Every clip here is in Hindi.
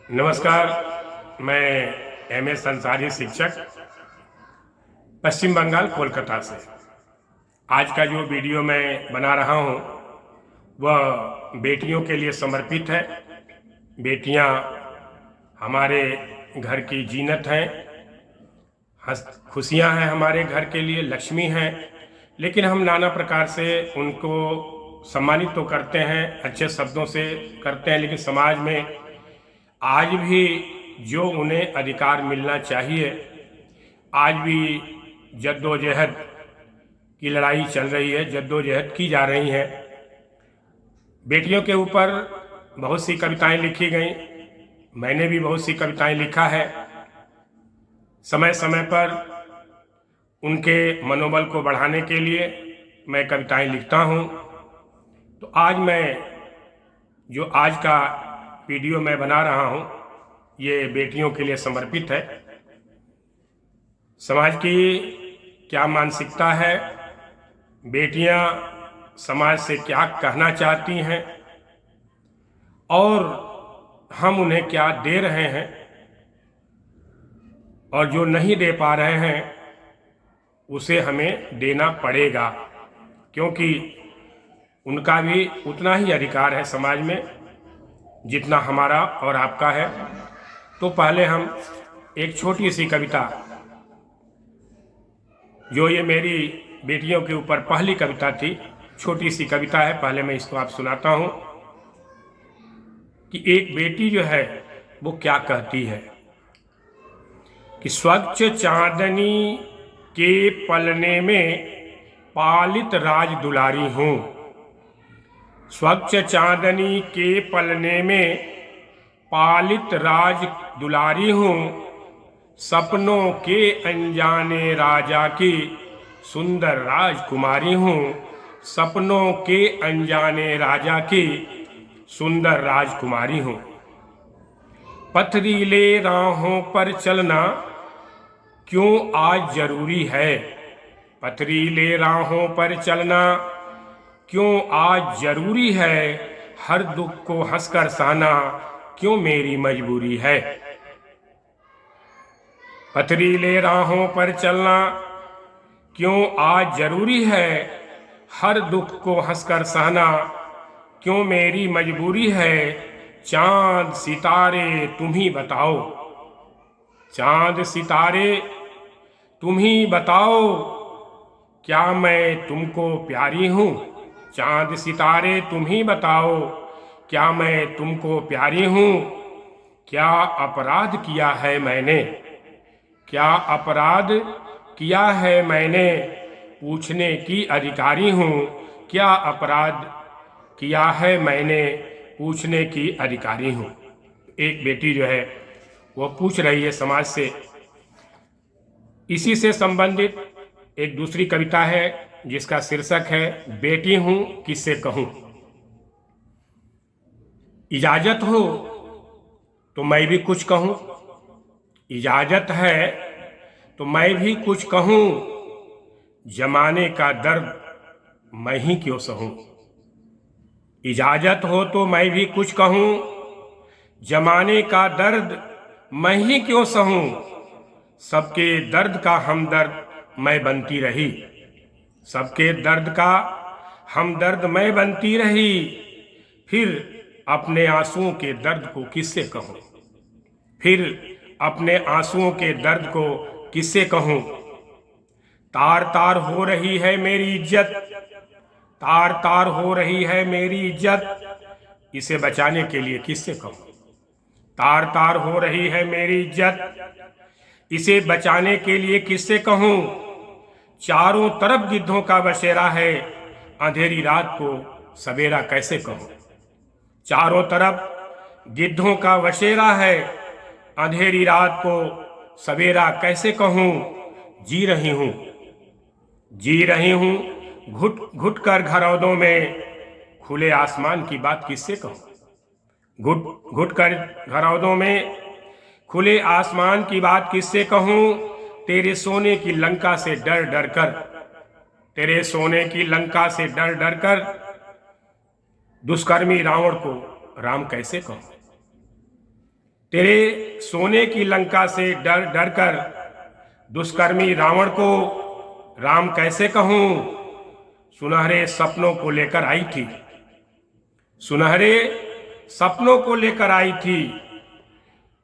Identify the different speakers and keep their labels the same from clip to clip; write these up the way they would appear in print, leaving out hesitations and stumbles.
Speaker 1: नमस्कार। मैं एम.एस. अंसारी, शिक्षक, पश्चिम बंगाल, कोलकाता से। आज का जो वीडियो मैं बना रहा हूँ वह बेटियों के लिए समर्पित है। बेटियाँ हमारे घर की जीनत हैं, खुशियाँ हैं हमारे घर के लिए, लक्ष्मी हैं। लेकिन हम नाना प्रकार से उनको सम्मानित तो करते हैं, अच्छे शब्दों से करते हैं, लेकिन समाज में आज भी जो उन्हें अधिकार मिलना चाहिए, आज भी जद्दोजहद की लड़ाई चल रही है, जद्दोजहद की जा रही है। बेटियों के ऊपर बहुत सी कविताएं लिखी गई, मैंने भी बहुत सी कविताएं लिखा है। समय समय पर उनके मनोबल को बढ़ाने के लिए मैं कविताएं लिखता हूँ। तो आज जो आज का वीडियो मैं बना रहा हूँ ये बेटियों के लिए समर्पित है। समाज की क्या मानसिकता है, बेटियां समाज से क्या कहना चाहती हैं और हम उन्हें क्या दे रहे हैं, और जो नहीं दे पा रहे हैं उसे हमें देना पड़ेगा, क्योंकि उनका भी उतना ही अधिकार है समाज में जितना हमारा और आपका है। तो पहले हम एक छोटी सी कविता, जो ये मेरी बेटियों के ऊपर पहली कविता थी, छोटी सी कविता है, पहले मैं इसको आप सुनाता हूँ कि एक बेटी जो है वो क्या कहती है कि स्वच्छ चांदनी के पलने में पालित राज दुलारी हूँ। स्वच्छ चांदनी के पलने में पालित राज दुलारी हूँ। सपनों के अनजाने राजा की सुंदर राजकुमारी हूँ। सपनों के अनजाने राजा की सुंदर राजकुमारी हूँ। पथरीले राहों पर चलना क्यों आज जरूरी है। पथरीले राहों पर चलना क्यों आज जरूरी है। हर दुख को हंसकर सहना क्यों मेरी मजबूरी है। पथरीले राहों पर चलना क्यों आज जरूरी है। हर दुख को हंसकर सहना क्यों मेरी मजबूरी है। चांद सितारे तुम ही बताओ, चांद सितारे तुम ही बताओ, क्या मैं तुमको प्यारी हूँ। चांद सितारे तुम ही बताओ, क्या मैं तुमको प्यारी हूँ। क्या अपराध किया है मैंने, क्या अपराध किया है मैंने, पूछने की अधिकारी हूँ। क्या अपराध किया है मैंने, पूछने की अधिकारी हूँ। एक बेटी जो है वो पूछ रही है समाज से। इसी से संबंधित एक दूसरी कविता है जिसका शीर्षक है बेटी हूँ किससे कहूँ। इजाजत हो तो मैं भी कुछ कहूँ, इजाजत है तो मैं भी कुछ कहूँ। जमाने का दर्द मैं ही क्यों सहूँ। इजाजत हो तो मैं भी कुछ कहूँ, जमाने का दर्द मैं ही क्यों सहूँ। सबके दर्द का हमदर्द मैं बनती रही, सबके दर्द का हमदर्द मैं बनती रही। फिर अपने आंसुओं के दर्द को किससे कहूँ, फिर अपने आंसुओं के दर्द को किससे कहूँ। तार तार हो रही है मेरी इज्जत, तार तार हो रही है मेरी इज्जत, इसे बचाने के लिए किससे कहूँ। तार तार हो रही है मेरी इज्जत, इसे बचाने के लिए किससे कहूँ। चारों तरफ गिद्धों का बसेरा है, अंधेरी रात को सवेरा कैसे कहूँ। चारों तरफ गिद्धों का बसेरा है, अंधेरी रात को सवेरा कैसे कहूँ। जी रही हूँ, जी रही हूँ घुट घुट कर घरौदों में, खुले आसमान की बात किससे कहूँ। घुट घुट कर घरौदों में खुले आसमान की बात किससे कहूँ। तेरे सोने की लंका से डर डर कर, तेरे सोने की लंका से डर डर कर दुष्कर्मी रावण को राम कैसे कहूँ। तेरे सोने की लंका से डर डर कर दुष्कर्मी रावण को राम कैसे कहूं। सुनहरे सपनों को लेकर आई थी, सुनहरे सपनों को लेकर आई थी।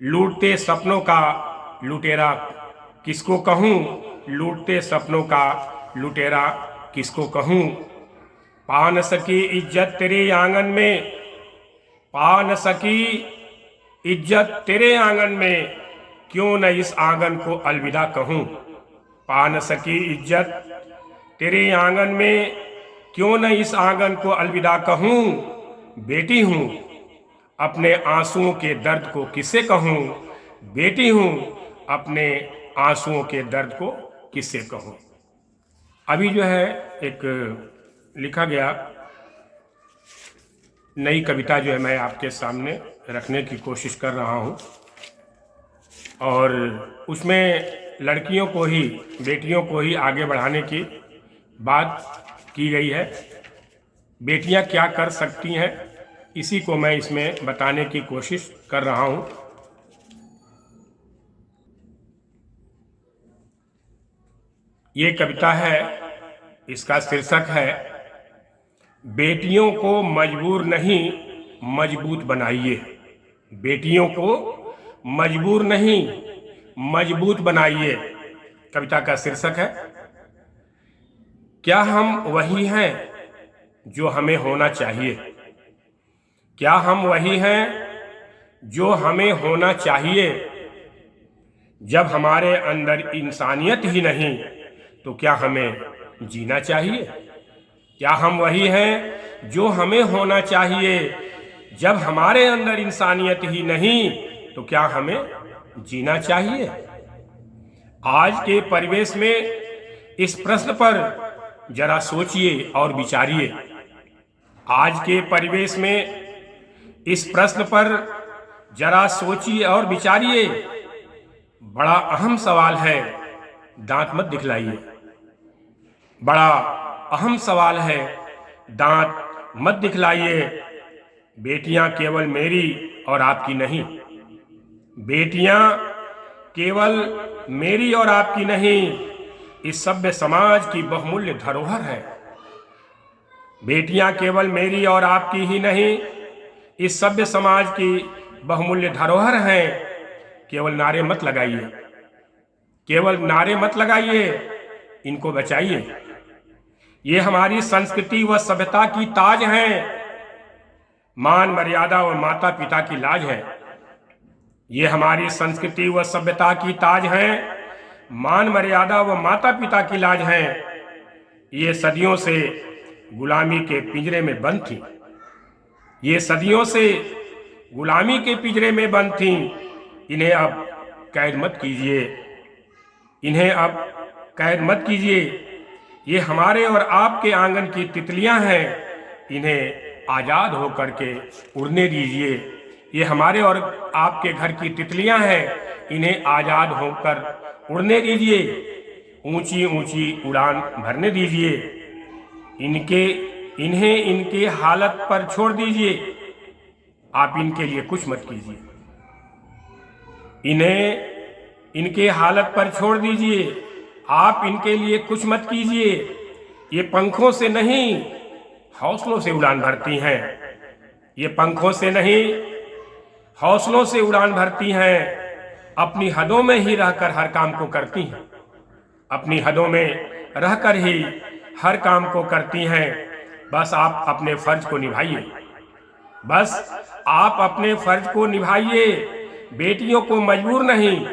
Speaker 1: लूटते सपनों का लुटेरा किसको कहूं, लूटते सपनों का लुटेरा किसको कहूं। पा न सकी इज्जत तेरे आंगन में, पा न सकी इज्जत तेरे आंगन में, क्यों न इस आंगन को अलविदा कहूं। पा न सकी इज्जत तेरे आंगन में, क्यों न इस आंगन को अलविदा कहूं। बेटी हूं अपने आंसुओं के दर्द को किससे कहूं, बेटी हूं अपने आंसुओं के दर्द को किससे कहूं। अभी जो है एक लिखा गया नई कविता जो है मैं आपके सामने रखने की कोशिश कर रहा हूं, और उसमें लड़कियों को ही, बेटियों को ही आगे बढ़ाने की बात की गई है। बेटियां क्या कर सकती हैं, इसी को मैं इसमें बताने की कोशिश कर रहा हूं। ये कविता है, इसका शीर्षक है बेटियों को मजबूर नहीं मजबूत बनाइए। बेटियों को मजबूर नहीं मजबूत बनाइए, कविता का शीर्षक है। क्या हम वही हैं जो हमें होना चाहिए, क्या हम वही हैं जो हमें होना चाहिए। जब हमारे अंदर इंसानियत ही नहीं तो क्या हमें जीना चाहिए। क्या हम वही हैं जो हमें होना चाहिए, जब हमारे अंदर इंसानियत ही नहीं तो क्या हमें जीना चाहिए। आज के परिवेश में इस प्रश्न पर जरा सोचिए और विचारिए। आज के परिवेश में इस प्रश्न पर जरा सोचिए और विचारिए। बड़ा अहम सवाल है, दांत मत दिखलाइए। बड़ा अहम सवाल है, दांत मत दिखलाइए। बेटियां केवल मेरी और आपकी नहीं, बेटियां केवल मेरी और आपकी नहीं, इस सभ्य समाज की बहुमूल्य धरोहर है। बेटियां केवल मेरी और आपकी ही नहीं, इस सभ्य समाज की बहुमूल्य धरोहर हैं। केवल नारे मत लगाइए, केवल नारे मत लगाइए, इनको बचाइए। ये हमारी संस्कृति व सभ्यता की ताज हैं, मान मर्यादा और माता पिता की लाज है। ये हमारी संस्कृति व सभ्यता की ताज हैं, मान मर्यादा व माता पिता की लाज है। ये सदियों से गुलामी के पिंजरे में बंद थी, ये सदियों से गुलामी के पिंजरे में बंद थी। इन्हें अब कैद मत कीजिए, इन्हें अब कैद मत कीजिए। ये हमारे और आपके आंगन की तितलियां हैं, इन्हें आजाद होकर के उड़ने दीजिए। ये हमारे और आपके घर की तितलियां हैं, इन्हें आजाद होकर उड़ने दीजिए, ऊंची ऊंची उड़ान भरने दीजिए। इन्हें इनके हालत पर छोड़ दीजिए, आप इनके लिए कुछ मत कीजिए। इन्हें इनके हालत पर छोड़ दीजिए, आप इनके लिए कुछ मत कीजिए। ये पंखों से नहीं हौसलों से उड़ान भरती हैं, ये पंखों से नहीं हौसलों से उड़ान भरती हैं। अपनी हदों में ही रहकर हर काम को करती हैं, अपनी हदों में रहकर ही हर काम को करती हैं। बस आप अपने फर्ज को निभाइए, बस आप अपने फर्ज को निभाइए। बेटियों को मजबूर नहीं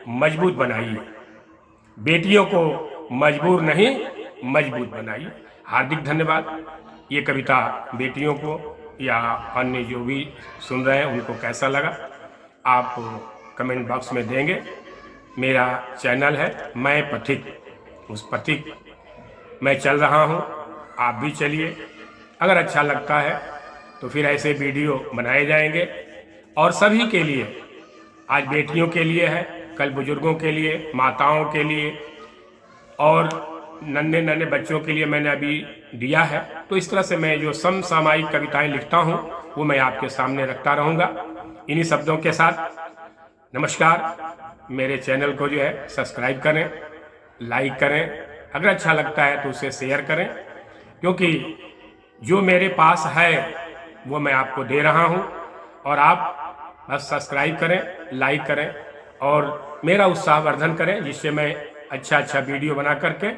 Speaker 1: मजबूत बनाइए, बेटियों को मजबूर नहीं मजबूत बनाइए। हार्दिक धन्यवाद। ये कविता बेटियों को या अन्य जो भी सुन रहे हैं उनको कैसा लगा आप कमेंट बॉक्स में देंगे। मेरा चैनल है मैं पथिक, उस पथिक मैं चल रहा हूँ, आप भी चलिए। अगर अच्छा लगता है तो फिर ऐसे वीडियो बनाए जाएंगे और सभी के लिए। आज बेटियों के लिए है, कल बुजुर्गों के लिए, माताओं के लिए और नन्हे नन्हे बच्चों के लिए मैंने अभी दिया है। तो इस तरह से मैं जो समसामयिक कविताएं लिखता हूं वो मैं आपके सामने रखता रहूंगा। इन्हीं शब्दों के साथ नमस्कार। मेरे चैनल को जो है सब्सक्राइब करें, लाइक करें, अगर अच्छा लगता है तो उसे शेयर करें, क्योंकि जो मेरे पास है वो मैं आपको दे रहा हूँ और आप बस सब्सक्राइब करें, लाइक करें और मेरा उत्साहवर्धन करें, जिससे मैं अच्छा वीडियो बना करके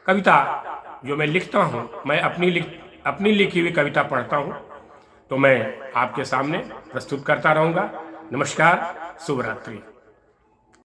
Speaker 1: कविता जो मैं लिखता हूँ, मैं अपनी लिखी हुई कविता पढ़ता हूँ तो मैं आपके सामने प्रस्तुत करता रहूँगा। नमस्कार, शुभ रात्रि।